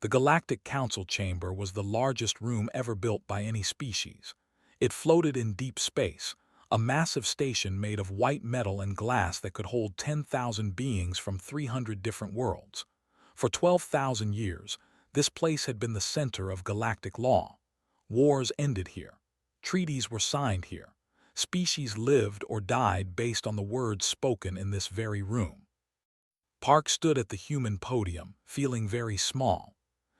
The Galactic Council Chamber was the largest room ever built by any species. It floated in deep space, a massive station made of white metal and glass that could hold 10,000 beings from 300 different worlds. For 12,000 years, this place had been the center of galactic law. Wars ended here. Treaties were signed here. Species lived or died based on the words spoken in this very room. Park stood at the human podium, feeling very small.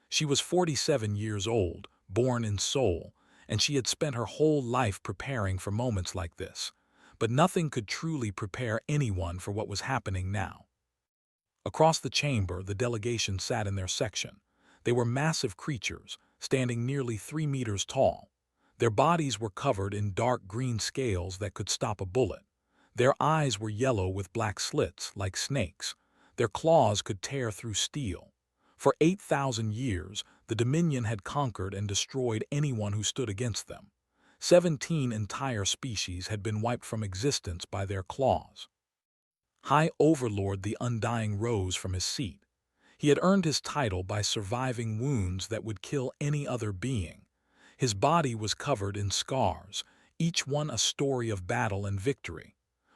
She was 47 years old, born in Seoul, and she had spent her whole life preparing for moments like this. But nothing could truly prepare anyone for what was happening now. Across the chamber, the delegation sat in their section. They were massive creatures, standing nearly 3 meters tall. Their bodies were covered in dark green scales that could stop a bullet. Their eyes were yellow with black slits, like snakes. Their claws could tear through steel. For 8,000 years, the Dominion had conquered and destroyed anyone who stood against them. 17 entire species had been wiped from existence by their claws. High Overlord the Undying rose from his seat. He had earned his title by surviving wounds that would kill any other being. His body was covered in scars, each one a story of battle and victory.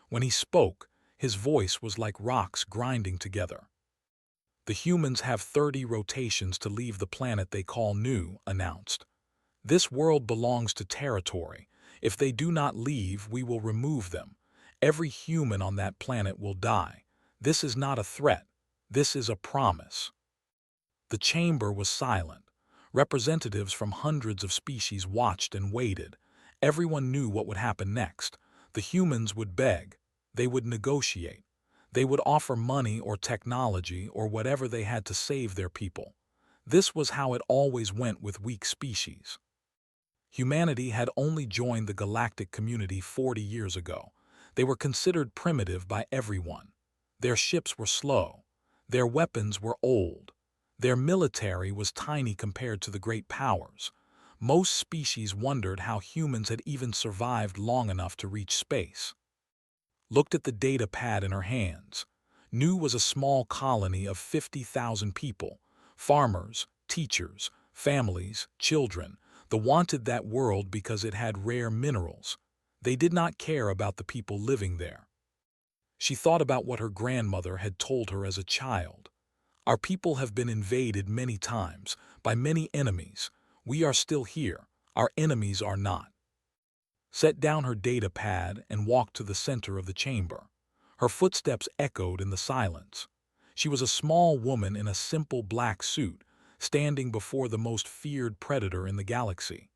When he spoke, his voice was like rocks grinding together. "The humans have 30 rotations to leave the planet they call New," announced. "This world belongs to territory. If they do not leave, we will remove them. Every human on that planet will die. This is not a threat. This is a promise." The chamber was silent. Representatives from hundreds of species watched and waited. Everyone knew what would happen next. The humans would beg. They would negotiate. They would offer money or technology or whatever they had to save their people. This was how it always went with weak species. Humanity had only joined the galactic community 40 years ago. They were considered primitive by everyone. Their ships were slow. Their weapons were old. Their military was tiny compared to the great powers. Most species wondered how humans had even survived long enough to reach space. Looked at the data pad in her hands. New was a small colony of 50,000 people, farmers, teachers, families, children, that wanted that world because it had rare minerals. They did not care about the people living there. She thought about what her grandmother had told her as a child. "Our people have been invaded many times, by many enemies. We are still here. Our enemies are not." Set down her data pad and walked to the center of the chamber. Her footsteps echoed in the silence. She was a small woman in a simple black suit, standing before the most feared predator in the galaxy.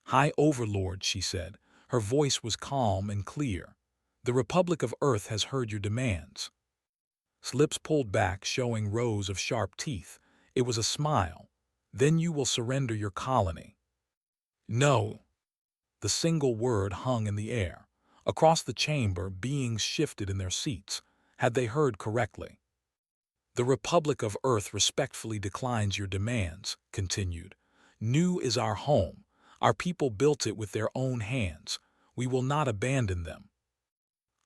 "High Overlord," she said. Her voice was calm and clear. "The Republic of Earth has heard your demands." Lips pulled back, showing rows of sharp teeth. It was a smile. "Then you will surrender your colony." "No." The single word hung in the air. Across the chamber, beings shifted in their seats. Had they heard correctly? "The Republic of Earth respectfully declines your demands," continued. "New is our home. Our people built it with their own hands. We will not abandon them."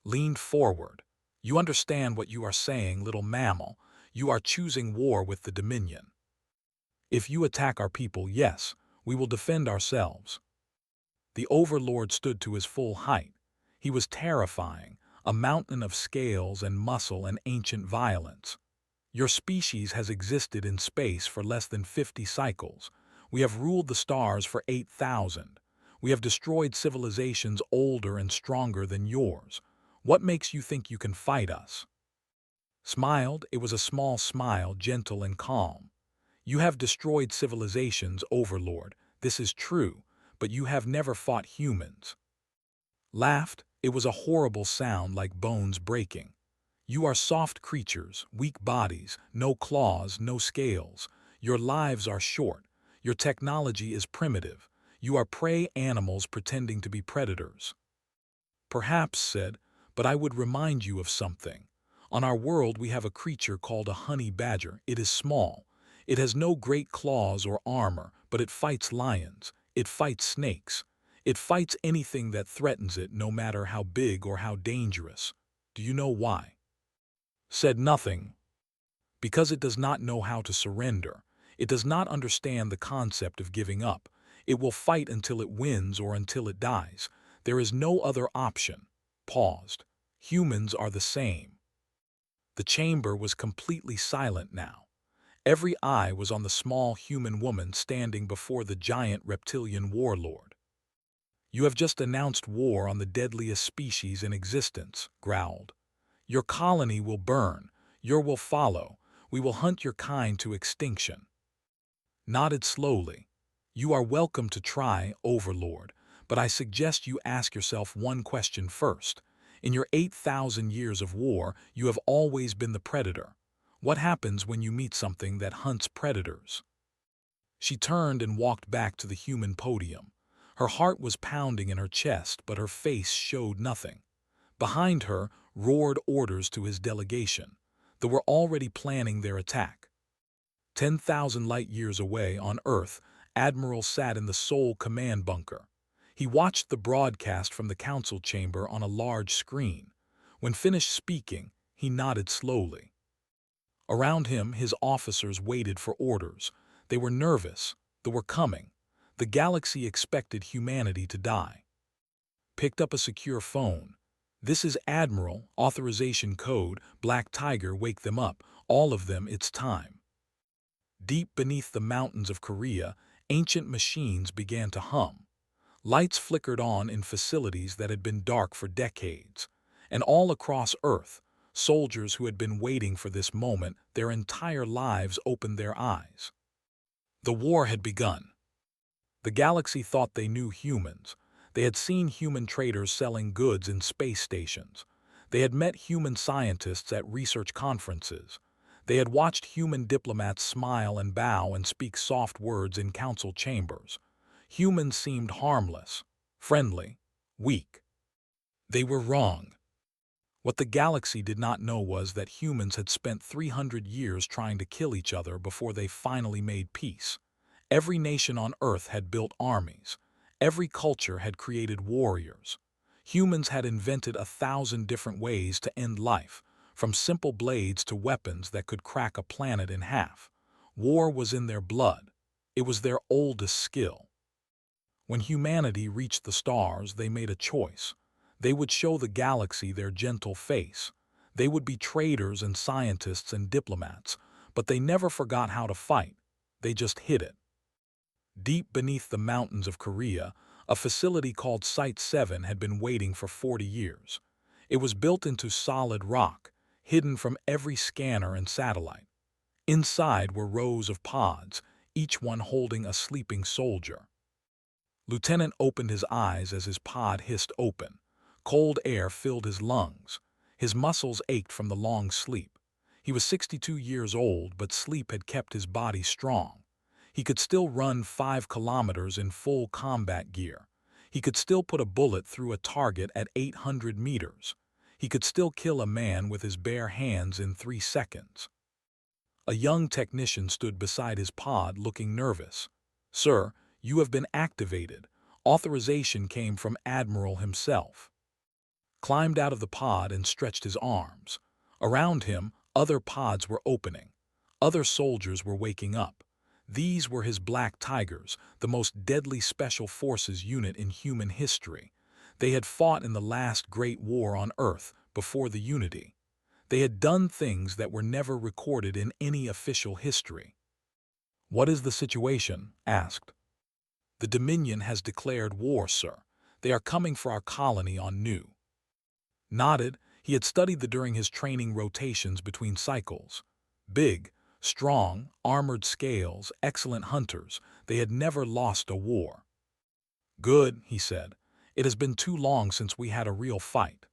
Leaned forward. "You understand what you are saying, little mammal. You are choosing war with the Dominion. If you attack our people, yes, we will defend ourselves." The Overlord stood to his full height. He was terrifying, a mountain of scales and muscle and ancient violence. "Your species has existed in space for less than 50 cycles. We have ruled the stars for 8,000. We have destroyed civilizations older and stronger than yours. What makes you think you can fight us?" Smiled. It was a small smile, gentle and calm. "You have destroyed civilizations, Overlord. This is true. But you have never fought humans." Laughed. It was a horrible sound, like bones breaking. "You are soft creatures, weak bodies, no claws, no scales. Your lives are short. Your technology is primitive. You are prey animals pretending to be predators." "Perhaps," said, "but I would remind you of something. On our world we have a creature called a honey badger. It is small. It has no great claws or armor, but it fights lions. It fights snakes. It fights anything that threatens it, no matter how big or how dangerous. Do you know why?" Said nothing. "Because it does not know how to surrender. It does not understand the concept of giving up. It will fight until it wins or until it dies. There is no other option. Paused. Humans are the same. The chamber was completely silent now. Every eye was on the small human woman standing before the giant reptilian warlord. "You have just announced war on the deadliest species in existence," growled. "Your colony will burn. Your will follow. We will hunt your kind to extinction." Nodded slowly. "You are welcome to try, Overlord, but I suggest you ask yourself one question first. In your 8,000 years of war, you have always been the predator. What happens when you meet something that hunts predators?" She turned and walked back to the human podium. Her heart was pounding in her chest, but her face showed nothing. Behind her roared orders to his delegation. They were already planning their attack. 10,000 light-years away on Earth, Admiral sat in the sole command bunker. He watched the broadcast from the council chamber on a large screen. When finished speaking, he nodded slowly. Around him, his officers waited for orders. They were nervous. They were coming. The galaxy expected humanity to die. Picked up a secure phone. "This is Admiral, authorization code, Black Tiger, wake them up. All of them, it's time." Deep beneath the mountains of Korea, ancient machines began to hum. Lights flickered on in facilities that had been dark for decades. And all across Earth, soldiers who had been waiting for this moment their entire lives opened their eyes. The war had begun. The galaxy thought they knew humans. They had seen human traders selling goods in space stations. They had met human scientists at research conferences. They had watched human diplomats smile and bow and speak soft words in council chambers. Humans seemed harmless, friendly, weak. They were wrong. What the galaxy did not know was that humans had spent 300 years trying to kill each other before they finally made peace. Every nation on Earth had built armies. Every culture had created warriors. Humans had invented 1,000 different ways to end life, from simple blades to weapons that could crack a planet in half. War was in their blood. It was their oldest skill. When humanity reached the stars, they made a choice. They would show the galaxy their gentle face. They would be traders and scientists and diplomats, but they never forgot how to fight. They just hid it. Deep beneath the mountains of Korea, a facility called Site 7 had been waiting for 40 years. It was built into solid rock, hidden from every scanner and satellite. Inside were rows of pods, each one holding a sleeping soldier. Lieutenant opened his eyes as his pod hissed open. Cold air filled his lungs. His muscles ached from the long sleep. He was 62 years old, but sleep had kept his body strong. He could still run 5 kilometers in full combat gear. He could still put a bullet through a target at 800 meters. He could still kill a man with his bare hands in 3 seconds. A young technician stood beside his pod looking nervous. "Sir, you have been activated. Authorization came from Admiral himself." Climbed out of the pod and stretched his arms. Around him, other pods were opening. Other soldiers were waking up. These were his Black Tigers, the most deadly special forces unit in human history. They had fought in the last great war on Earth, before the Unity. They had done things that were never recorded in any official history. "What is the situation?" asked. "The Dominion has declared war, sir. They are coming for our colony on New." Nodded. He had studied during his training rotations between cycles. Big, strong, armored scales, excellent hunters. They had never lost a war. "Good," he said. "It has been too long since we had a real fight."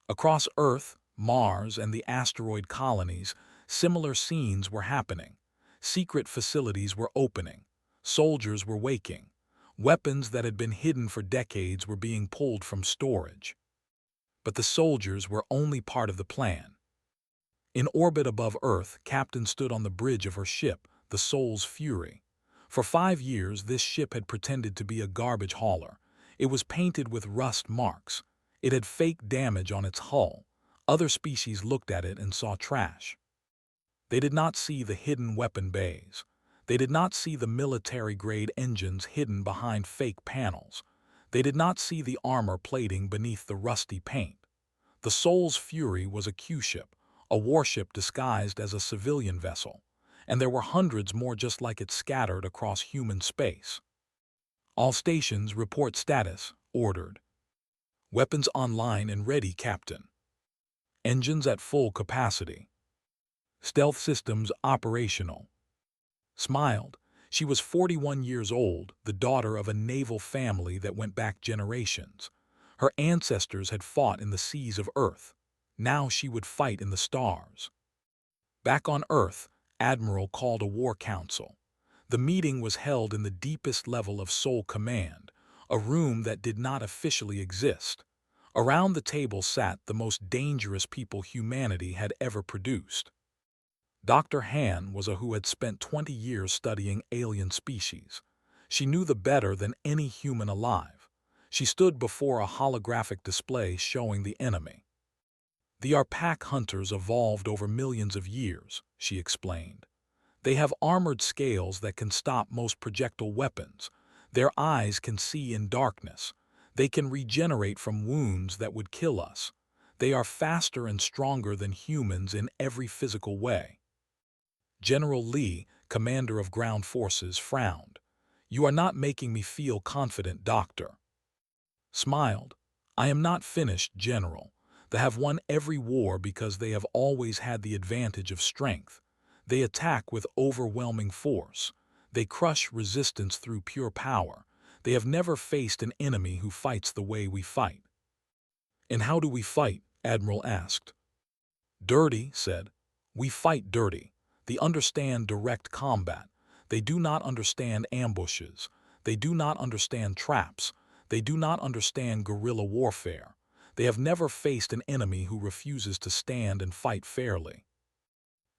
Across Earth, Mars, and the asteroid colonies, similar scenes were happening. Secret facilities were opening. Soldiers were waking. Weapons that had been hidden for decades were being pulled from storage. But the soldiers were only part of the plan. In orbit above Earth, Captain stood on the bridge of her ship, the Soul's Fury. For 5 years, this ship had pretended to be a garbage hauler. It was painted with rust marks. It had fake damage on its hull. Other species looked at it and saw trash. They did not see the hidden weapon bays. They did not see the military-grade engines hidden behind fake panels. They did not see the armor plating beneath the rusty paint. The Soul's Fury was a Q-ship, a warship disguised as a civilian vessel, and there were hundreds more just like it scattered across human space. All stations report status, ordered. Weapons online and ready, Captain. Engines at full capacity. Stealth systems operational. Smiled. She was 41 years old, the daughter of a naval family that went back generations. Her ancestors had fought in the seas of Earth. Now she would fight in the stars. Back on Earth, Admiral called a war council. The meeting was held in the deepest level of Soul Command, a room that did not officially exist. Around the table sat the most dangerous people humanity had ever produced. Dr. Han was a who had spent 20 years studying alien species. She knew the better than any human alive. She stood before a holographic display showing the enemy. "The Arpak hunters evolved over millions of years," she explained. "They have armored scales that can stop most projectile weapons. Their eyes can see in darkness. They can regenerate from wounds that would kill us. They are faster and stronger than humans in every physical way." General Lee, commander of ground forces, frowned. "You are not making me feel confident, Doctor." Smiled. "I am not finished, General. They have won every war because they have always had the advantage of strength. They attack with overwhelming force. They crush resistance through pure power. They have never faced an enemy who fights the way we fight." "And how do we fight?" Admiral asked. "Dirty," said. "We fight dirty. They understand direct combat. They do not understand ambushes. They do not understand traps. They do not understand guerrilla warfare. They have never faced an enemy who refuses to stand and fight fairly."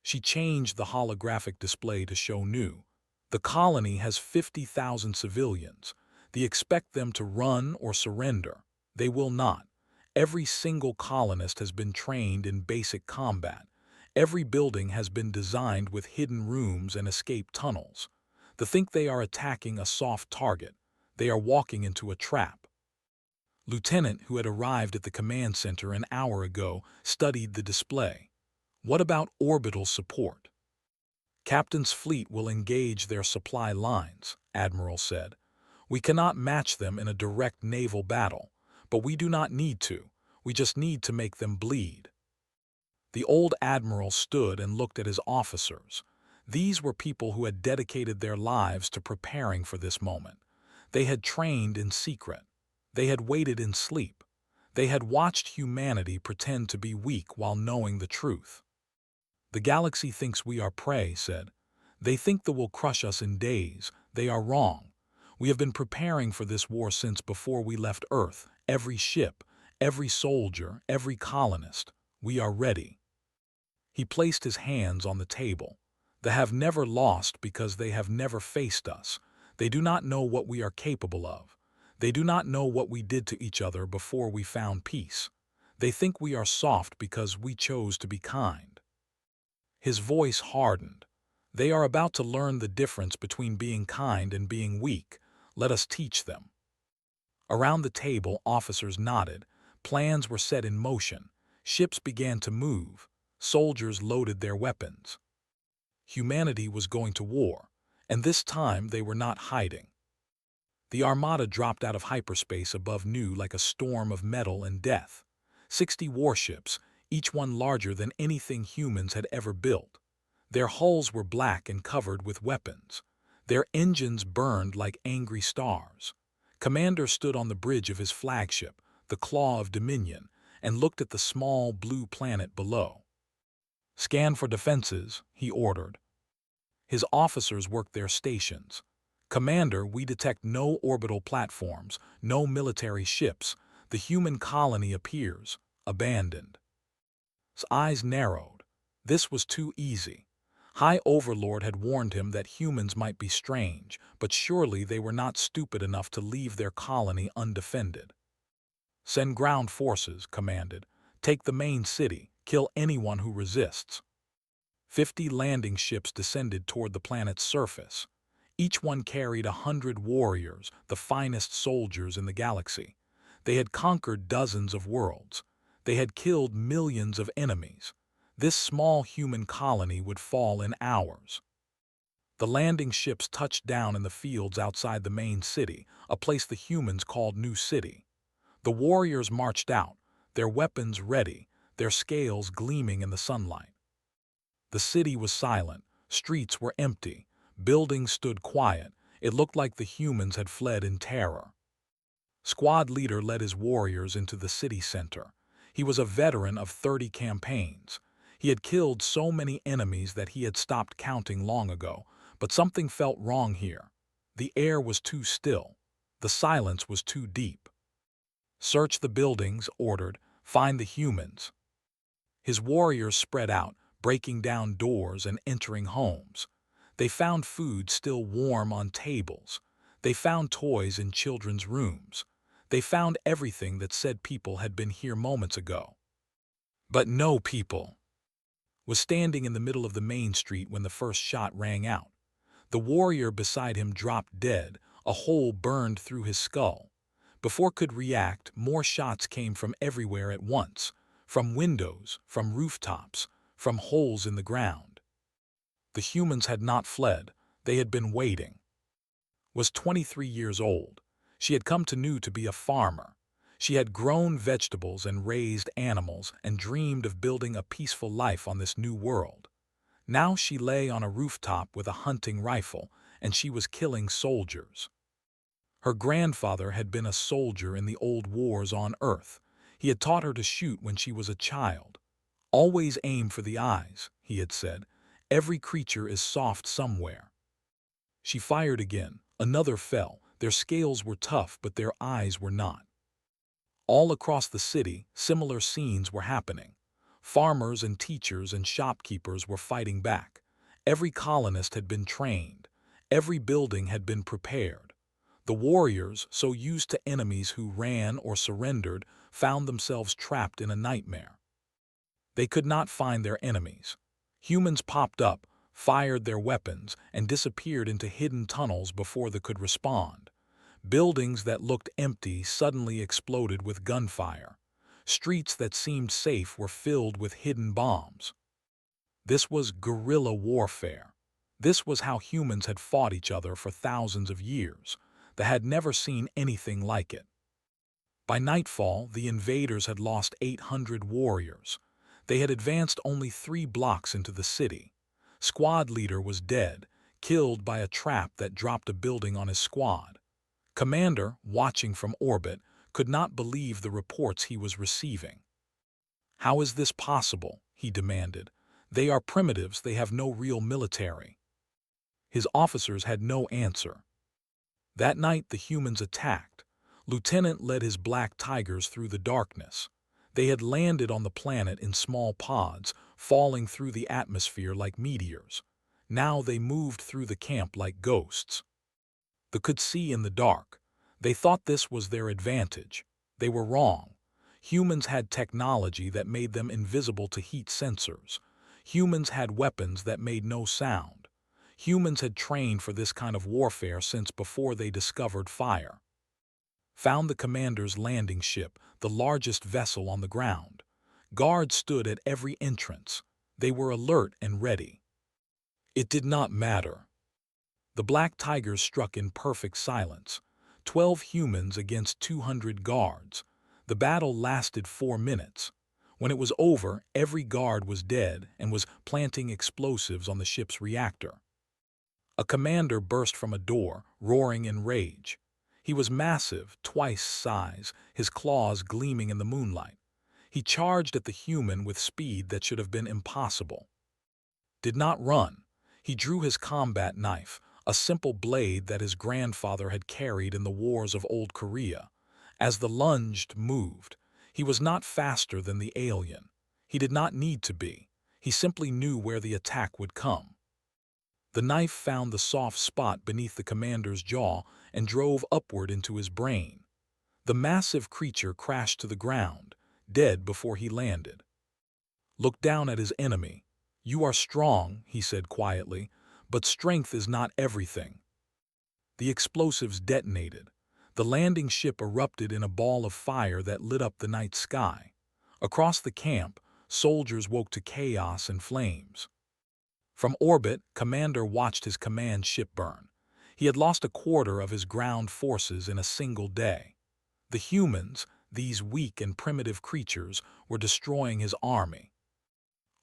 She changed the holographic display to show new. "The colony has 50,000 civilians. They expect them to run or surrender. They will not. Every single colonist has been trained in basic combat. Every building has been designed with hidden rooms and escape tunnels. To think they are attacking a soft target. They are walking into a trap." Lieutenant, who had arrived at the command center an hour ago, studied the display. "What about orbital support?" "Captain's fleet will engage their supply lines," Admiral said. "We cannot match them in a direct naval battle, but we do not need to. We just need to make them bleed." The old admiral stood and looked at his officers. These were people who had dedicated their lives to preparing for this moment. They had trained in secret. They had waited in sleep. They had watched humanity pretend to be weak while knowing the truth. "The galaxy thinks we are prey," said. "They think they will crush us in days. They are wrong. We have been preparing for this war since before we left Earth. Every ship, every soldier, every colonist. We are ready." He placed his hands on the table. "They have never lost because they have never faced us. They do not know what we are capable of. They do not know what we did to each other before we found peace. They think we are soft because we chose to be kind." His voice hardened. "They are about to learn the difference between being kind and being weak. Let us teach them." Around the table, officers nodded. Plans were set in motion. Ships began to move. Soldiers loaded their weapons. Humanity was going to war, and this time they were not hiding. The Armada dropped out of hyperspace above New like a storm of metal and death. 60 warships, each one larger than anything humans had ever built. Their hulls were black and covered with weapons. Their engines burned like angry stars. Commander stood on the bridge of his flagship, the Claw of Dominion, and looked at the small blue planet below. "Scan for defenses," he ordered. His officers worked their stations. "Commander, we detect no orbital platforms, no military ships. The human colony appears abandoned." His eyes narrowed. This was too easy. High Overlord had warned him that humans might be strange, but surely they were not stupid enough to leave their colony undefended. "Send ground forces," commanded. "Take the main city. Kill anyone who resists." 50 landing ships descended toward the planet's surface. Each one carried 100 warriors, the finest soldiers in the galaxy. They had conquered dozens of worlds. They had killed millions of enemies. This small human colony would fall in hours. The landing ships touched down in the fields outside the main city, a place the humans called New City. The warriors marched out, their weapons ready, their scales gleaming in the sunlight. The city was silent, streets were empty, buildings stood quiet. It looked like the humans had fled in terror. Squad leader led his warriors into the city center. He was a veteran of 30 campaigns. He had killed so many enemies that he had stopped counting long ago, but something felt wrong here. The air was too still. The silence was too deep. "Search the buildings," ordered. "Find the humans." His warriors spread out, breaking down doors and entering homes. They found food still warm on tables. They found toys in children's rooms. They found everything that said people had been here moments ago. But no people was standing in the middle of the main street when the first shot rang out. The warrior beside him dropped dead, a hole burned through his skull. Before could react, more shots came from everywhere at once, from windows, from rooftops, from holes in the ground. The humans had not fled, they had been waiting. Was 23 years old. She had come to New to be a farmer. She had grown vegetables and raised animals and dreamed of building a peaceful life on this new world. Now she lay on a rooftop with a hunting rifle, and she was killing soldiers. Her grandfather had been a soldier in the old wars on Earth. He had taught her to shoot when she was a child. "Always aim for the eyes," he had said. "Every creature is soft somewhere." She fired again. Another fell. Their scales were tough, but their eyes were not. All across the city, similar scenes were happening. Farmers and teachers and shopkeepers were fighting back. Every colonist had been trained. Every building had been prepared. The warriors, so used to enemies who ran or surrendered, found themselves trapped in a nightmare. They could not find their enemies. Humans popped up, fired their weapons, and disappeared into hidden tunnels before they could respond. Buildings that looked empty suddenly exploded with gunfire. Streets that seemed safe were filled with hidden bombs. This was guerrilla warfare. This was how humans had fought each other for thousands of years. They had never seen anything like it. By nightfall, the invaders had lost 800 warriors. They had advanced only 3 blocks into the city. Squad leader was dead, killed by a trap that dropped a building on his squad. Commander, watching from orbit, could not believe the reports he was receiving. "How is this possible?" he demanded. "They are primitives, they have no real military." His officers had no answer. That night the humans attacked. Lieutenant led his black tigers through the darkness. They had landed on the planet in small pods, falling through the atmosphere like meteors. Now they moved through the camp like ghosts. They could see in the dark. They thought this was their advantage. They were wrong. Humans had technology that made them invisible to heat sensors. Humans had weapons that made no sound. Humans had trained for this kind of warfare since before they discovered fire. Found the commander's landing ship, the largest vessel on the ground. Guards stood at every entrance. They were alert and ready. It did not matter. The black tigers struck in perfect silence. 12 humans against 200 guards. The battle lasted 4 minutes. When it was over, every guard was dead and was planting explosives on the ship's reactor. A commander burst from a door, roaring in rage. He was massive, twice size, his claws gleaming in the moonlight. He charged at the human with speed that should have been impossible. Did not run. He drew his combat knife, a simple blade that his grandfather had carried in the wars of old Korea. As the lunged moved, he was not faster than the alien. He did not need to be. He simply knew where the attack would come. The knife found the soft spot beneath the commander's jaw and drove upward into his brain. The massive creature crashed to the ground, dead before he landed. Looked down at his enemy. "You are strong," he said quietly, "but strength is not everything." The explosives detonated. The landing ship erupted in a ball of fire that lit up the night sky. Across the camp, soldiers woke to chaos and flames. From orbit, Commander watched his command ship burn. He had lost a quarter of his ground forces in a single day. The humans, these weak and primitive creatures, were destroying his army.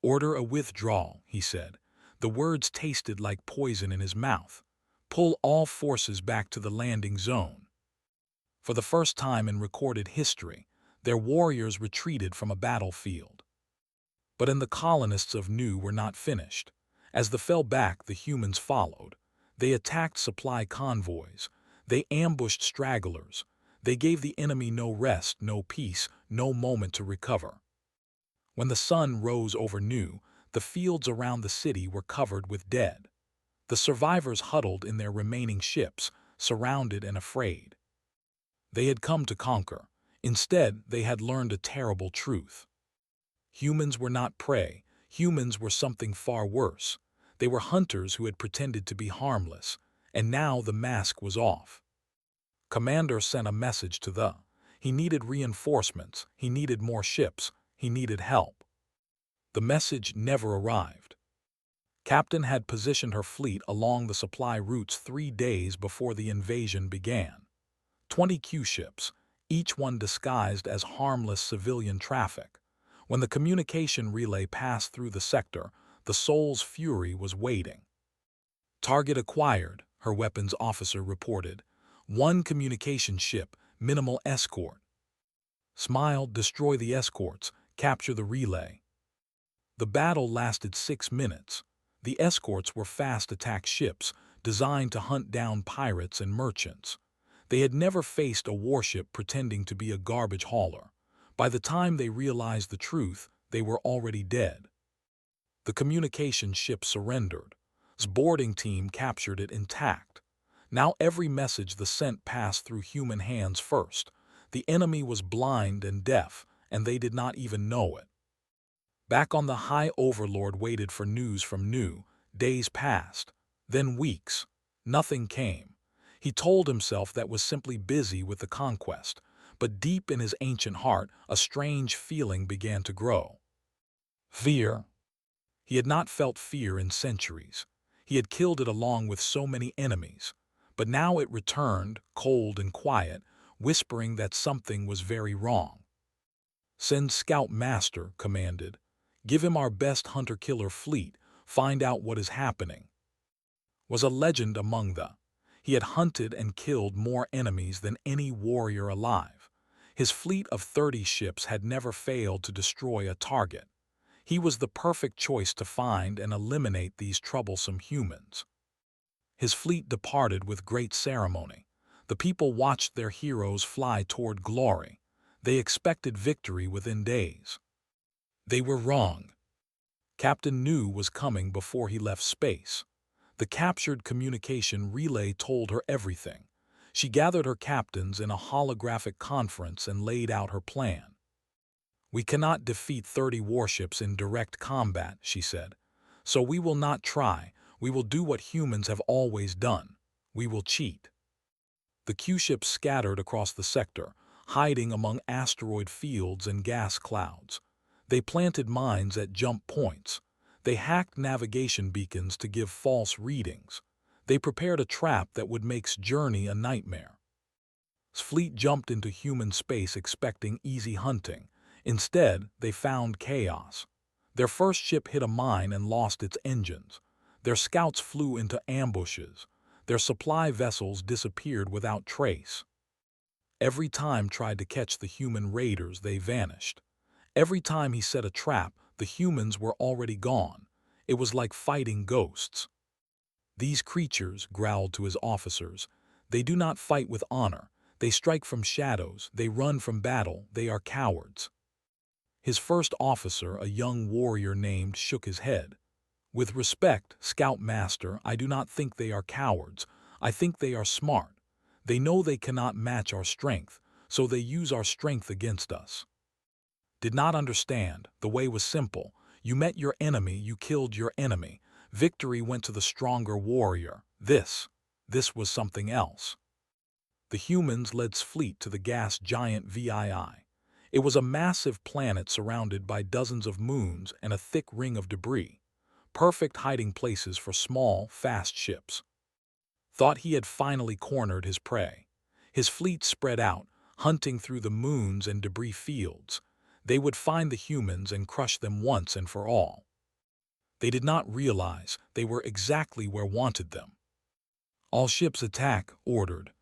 "Order a withdrawal," he said. The words tasted like poison in his mouth. "Pull all forces back to the landing zone." For the first time in recorded history, their warriors retreated from a battlefield. But the colonists of Nu were not finished. As they fell back, the humans followed. They attacked supply convoys. They ambushed stragglers. They gave the enemy no rest, no peace, no moment to recover. When the sun rose over Nu, the fields around the city were covered with dead. The survivors huddled in their remaining ships, surrounded and afraid. They had come to conquer. Instead, they had learned a terrible truth. Humans were not prey. Humans were something far worse. They were hunters who had pretended to be harmless, and now the mask was off. Commander sent a message to the. He needed reinforcements, he needed more ships, he needed help. The message never arrived. Captain had positioned her fleet along the supply routes 3 days before the invasion began. 20 Q-ships, each one disguised as harmless civilian traffic. When the communication relay passed through the sector, the Soul's fury was waiting. "Target acquired," her weapons officer reported. "1 communication ship, minimal escort." "Smile, destroy the escorts, capture the relay." The battle lasted 6 minutes. The escorts were fast attack ships, designed to hunt down pirates and merchants. They had never faced a warship pretending to be a garbage hauler. By the time they realized the truth, they were already dead. The communication ship surrendered. The boarding team captured it intact. Now every message they sent passed through human hands first. The enemy was blind and deaf, and they did not even know it. Back on the High Overlord waited for news from Nu. Days passed, then weeks. Nothing came. He told himself that was simply busy with the conquest, but deep in his ancient heart, a strange feeling began to grow. Fear. He had not felt fear in centuries. He had killed it along with so many enemies. But now it returned, cold and quiet, whispering that something was very wrong. "Send Scout Master," commanded. "Give him our best hunter-killer fleet. Find out what is happening." Was a legend among the. He had hunted and killed more enemies than any warrior alive. His fleet of 30 ships had never failed to destroy a target. He was the perfect choice to find and eliminate these troublesome humans. His fleet departed with great ceremony. The people watched their heroes fly toward glory. They expected victory within days. They were wrong. Captain Nu was coming before he left space. The captured communication relay told her everything. She gathered her captains in a holographic conference and laid out her plan. "We cannot defeat 30 warships in direct combat," she said. "So we will not try. We will do what humans have always done. We will cheat." The Q-ships scattered across the sector, hiding among asteroid fields and gas clouds. They planted mines at jump points. They hacked navigation beacons to give false readings. They prepared a trap that would make journey a nightmare. Fleet jumped into human space expecting easy hunting. Instead, they found chaos. Their first ship hit a mine and lost its engines. Their scouts flew into ambushes. Their supply vessels disappeared without trace. Every time tried to catch the human raiders, they vanished. Every time he set a trap, the humans were already gone. It was like fighting ghosts. "These creatures," growled to his officers, "they do not fight with honor. They strike from shadows. They run from battle. They are cowards." His first officer, a young warrior named, shook his head. "With respect, Scout Master, I do not think they are cowards. I think they are smart. They know they cannot match our strength, so they use our strength against us." Did not understand. The way was simple. You met your enemy, you killed your enemy. Victory went to the stronger warrior. This was something else. The humans led fleet to the gas giant VII. It was a massive planet surrounded by dozens of moons and a thick ring of debris, perfect hiding places for small, fast ships. Thought he had finally cornered his prey. His fleet spread out, hunting through the moons and debris fields. They would find the humans and crush them once and for all. They did not realize they were exactly where wanted them. All ships attack, ordered.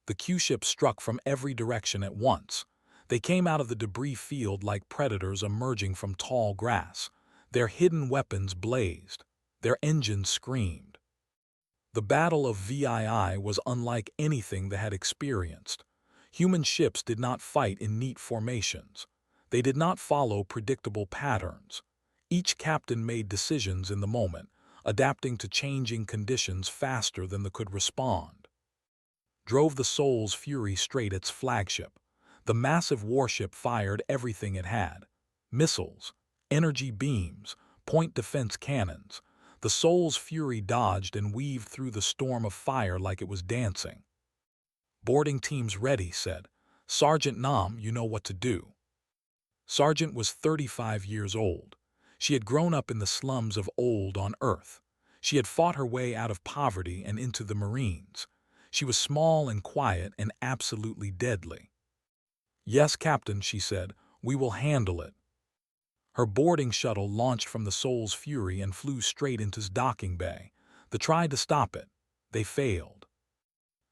The Q-ships struck from every direction at once. They came out of the debris field like predators emerging from tall grass. Their hidden weapons blazed. Their engines screamed. The Battle of VII was unlike anything they had experienced. Human ships did not fight in neat formations. They did not follow predictable patterns. Each captain made decisions in the moment, adapting to changing conditions faster than they could respond. Drove the Soul's Fury straight at its flagship. The massive warship fired everything it had: missiles, energy beams, point defense cannons. The Soul's Fury dodged and weaved through the storm of fire like it was dancing. "Boarding teams ready," said Sergeant Nam. "You know what to do." Sergeant was 35 years old. She had grown up in the slums of old on Earth. She had fought her way out of poverty and into the Marines. She was small and quiet and absolutely deadly. "Yes, Captain," she said, "we will handle it." Her boarding shuttle launched from the Soul's Fury and flew straight into its docking bay. They tried to stop it. They failed.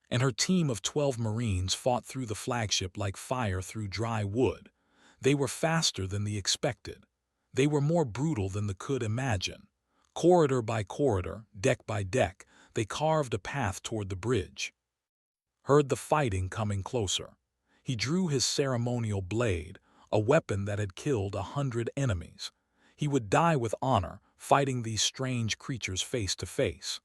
And her team of 12 Marines fought through the flagship like fire through dry wood. They were faster than they expected. They were more brutal than they could imagine. Corridor by corridor, deck by deck, they carved a path toward the bridge. Heard the fighting coming closer. He drew his ceremonial blade, a weapon that had killed 100 enemies. He would die with honor, fighting these strange creatures face to face.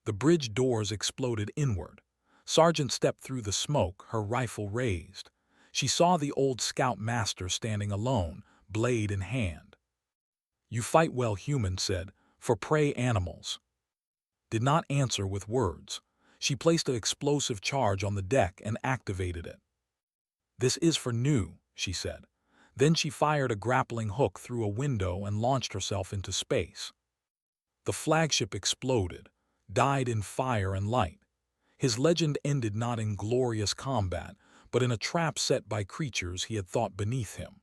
The bridge doors exploded inward. Sergeant stepped through the smoke, her rifle raised. She saw the old scout master standing alone, blade in hand. "You fight well," Human said, "for prey animals." Did not answer with words. She placed an explosive charge on the deck and activated it. "This is for new," she said. Then she fired a grappling hook through a window and launched herself into space. The flagship exploded, died in fire and light. His legend ended not in glorious combat, but in a trap set by creatures he had thought beneath him.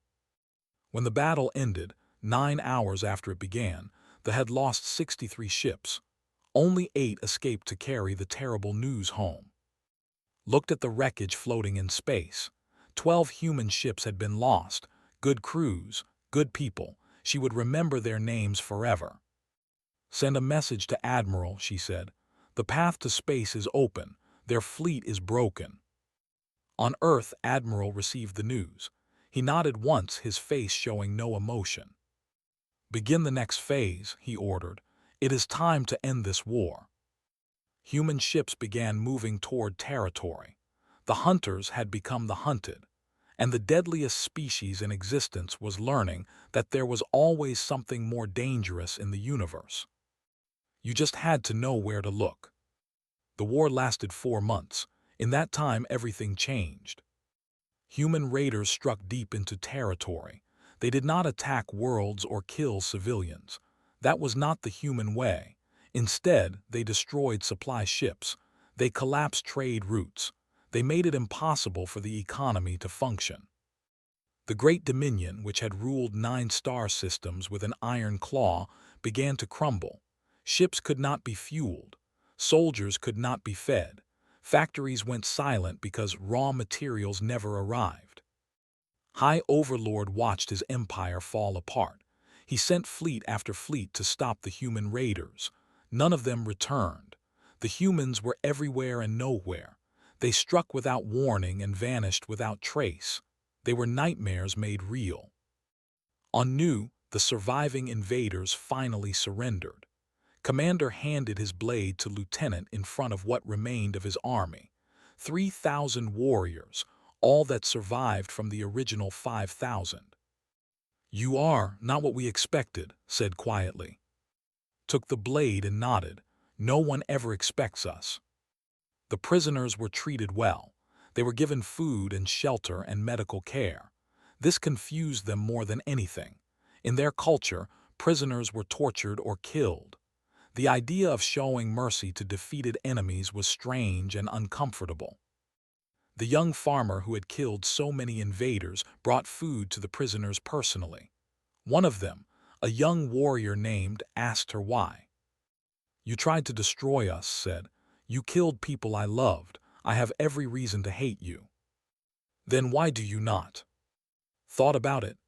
When the battle ended, 9 hours after it began, they had lost 63 ships. Only 8 escaped to carry the terrible news home. Looked at the wreckage floating in space. 12 human ships had been lost. Good crews, good people. She would remember their names forever. "Send a message to Admiral," she said. "The path to space is open. Their fleet is broken." On Earth, Admiral received the news. He nodded once, his face showing no emotion. "Begin the next phase," he ordered. "It is time to end this war." Human ships began moving toward territory. The hunters had become the hunted, and the deadliest species in existence was learning that there was always something more dangerous in the universe. You just had to know where to look. The war lasted 4 months. In that time, everything changed. Human raiders struck deep into territory. They did not attack worlds or kill civilians. That was not the human way. Instead, they destroyed supply ships. They collapsed trade routes. They made it impossible for the economy to function. The Great Dominion, which had ruled 9 star systems with an iron claw, began to crumble. Ships could not be fueled. Soldiers could not be fed. Factories went silent because raw materials never arrived. High Overlord watched his empire fall apart. He sent fleet after fleet to stop the human raiders. None of them returned. The humans were everywhere and nowhere. They struck without warning and vanished without trace. They were nightmares made real. On Nu, the surviving invaders finally surrendered. Commander handed his blade to Lieutenant in front of what remained of his army. 3,000 warriors, all that survived from the original 5,000. "You are not what we expected," said quietly. Took the blade and nodded. "No one ever expects us." The prisoners were treated well. They were given food and shelter and medical care. This confused them more than anything. In their culture, prisoners were tortured or killed. The idea of showing mercy to defeated enemies was strange and uncomfortable. The young farmer who had killed so many invaders brought food to the prisoners personally. One of them, a young warrior named, asked her why. "You tried to destroy us," said. "You killed people I loved. I have every reason to hate you." "Then why do you not?" "Thought about it.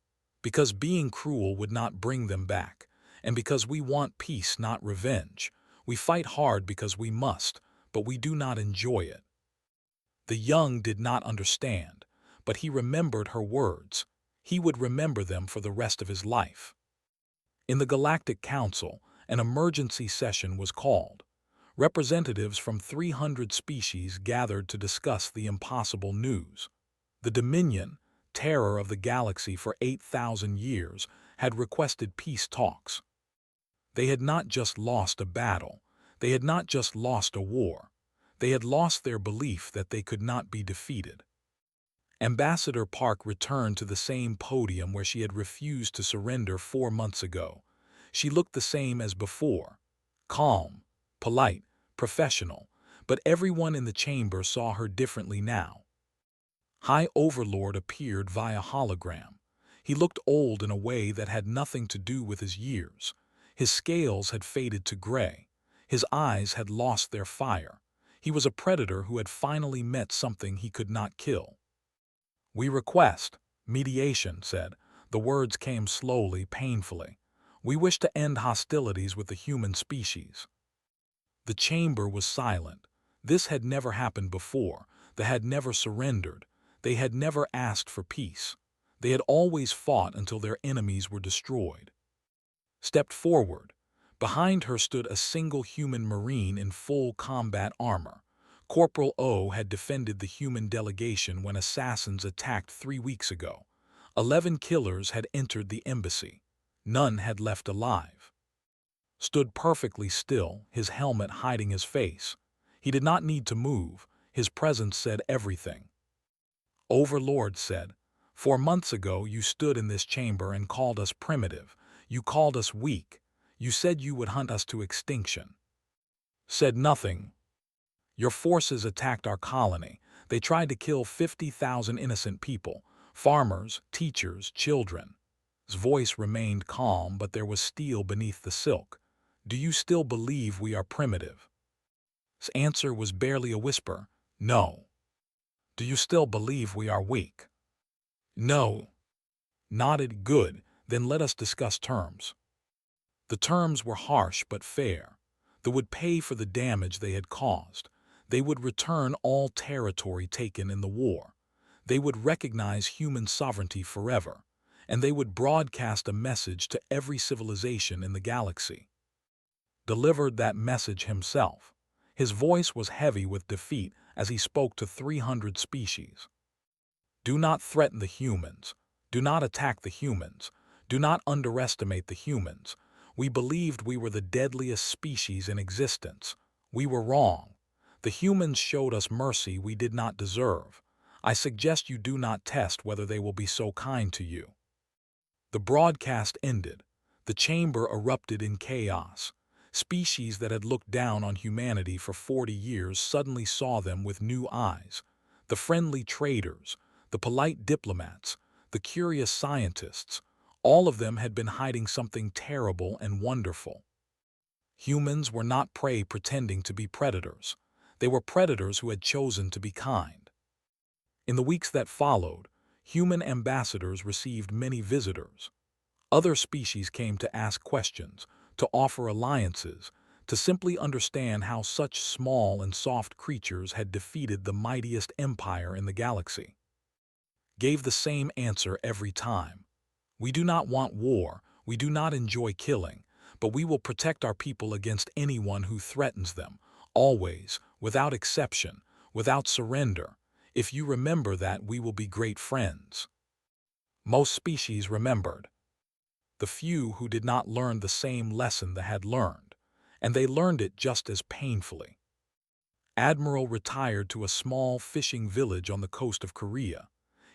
Because being cruel would not bring them back, and because we want peace, not revenge. We fight hard because we must, but we do not enjoy it." The young did not understand, but he remembered her words. He would remember them for the rest of his life. In the Galactic Council, an emergency session was called. Representatives from 300 species gathered to discuss the impossible news. The Dominion, terror of the galaxy for 8,000 years, had requested peace talks. They had not just lost a battle. They had not just lost a war. They had lost their belief that they could not be defeated. Ambassador Park returned to the same podium where she had refused to surrender 4 months ago. She looked the same as before, calm, polite, professional, but everyone in the chamber saw her differently now. High Overlord appeared via hologram. He looked old in a way that had nothing to do with his years. His scales had faded to gray. His eyes had lost their fire. He was a predator who had finally met something he could not kill. "We request mediation," said. The words came slowly, painfully. "We wish to end hostilities with the human species." The chamber was silent. This had never happened before. They had never surrendered. They had never asked for peace. They had always fought until their enemies were destroyed. Stepped forward. Behind her stood a single human marine in full combat armor. Corporal O had defended the human delegation when assassins attacked 3 weeks ago. 11 killers had entered the embassy. None had left alive. Stood perfectly still, his helmet hiding his face. He did not need to move. His presence said everything. Overlord said, "4 months ago you stood in this chamber and called us primitive. You called us weak. You said you would hunt us to extinction." Said nothing. "Your forces attacked our colony. They tried to kill 50,000 innocent people, farmers, teachers, children." His voice remained calm, but there was steel beneath the silk. "Do you still believe we are primitive?" His answer was barely a whisper. "No." "Do you still believe we are weak?" "No." Nodded. "Good. Then let us discuss terms." The terms were harsh but fair. They would pay for the damage they had caused. They would return all territory taken in the war. They would recognize human sovereignty forever. And they would broadcast a message to every civilization in the galaxy. Delivered that message himself. His voice was heavy with defeat as he spoke to 300 species. "Do not threaten the humans. Do not attack the humans. Do not underestimate the humans. We believed we were the deadliest species in existence. We were wrong. The humans showed us mercy we did not deserve. I suggest you do not test whether they will be so kind to you." The broadcast ended. The chamber erupted in chaos. Species that had looked down on humanity for 40 years suddenly saw them with new eyes. The friendly traders, the polite diplomats, the curious scientists, all of them had been hiding something terrible and wonderful. Humans were not prey pretending to be predators. They were predators who had chosen to be kind. In the weeks that followed, human ambassadors received many visitors. Other species came to ask questions, to offer alliances, to simply understand how such small and soft creatures had defeated the mightiest empire in the galaxy. Gave the same answer every time. "We do not want war, we do not enjoy killing, but we will protect our people against anyone who threatens them, always, without exception, without surrender. If you remember that, we will be great friends." Most species remembered. the few who did not learn the same lesson they had learned, and they learned it just as painfully. Admiral retired to a small fishing village on the coast of Korea.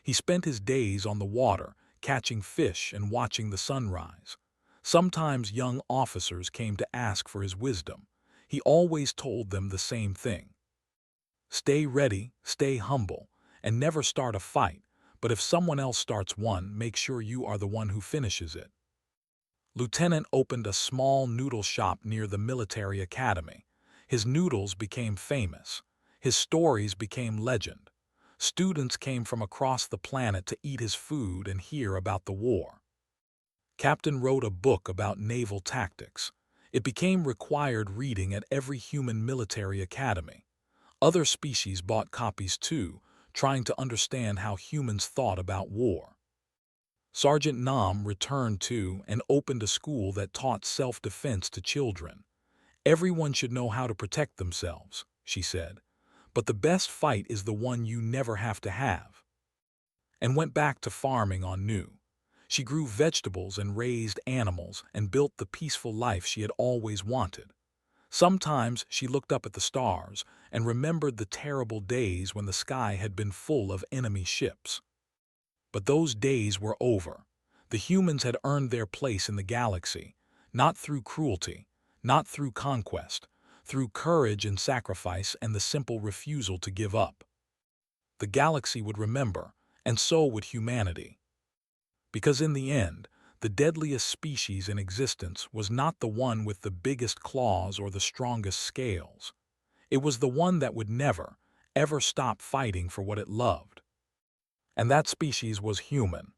He spent his days on the water, catching fish and watching the sunrise. Sometimes young officers came to ask for his wisdom. He always told them the same thing. Stay ready, stay humble, and never start a fight, but if someone else starts one, make sure you are the one who finishes it. Lieutenant opened a small noodle shop near the military academy. His noodles became famous. His stories became legend. Students came from across the planet to eat his food and hear about the war. Captain wrote a book about naval tactics. It became required reading at every human military academy. Other species bought copies too, trying to understand how humans thought about war. Sergeant Nam returned to and opened a school that taught self-defense to children. Everyone should know how to protect themselves, she said, but the best fight is the one you never have to have. And went back to farming on new. She grew vegetables and raised animals and built the peaceful life she had always wanted. Sometimes she looked up at the stars and remembered the terrible days when the sky had been full of enemy ships. But those days were over. The humans had earned their place in the galaxy, not through cruelty, not through conquest, through courage and sacrifice and the simple refusal to give up. The galaxy would remember, and so would humanity. Because in the end, the deadliest species in existence was not the one with the biggest claws or the strongest scales. It was the one that would never, ever stop fighting for what it loved. And that species was human.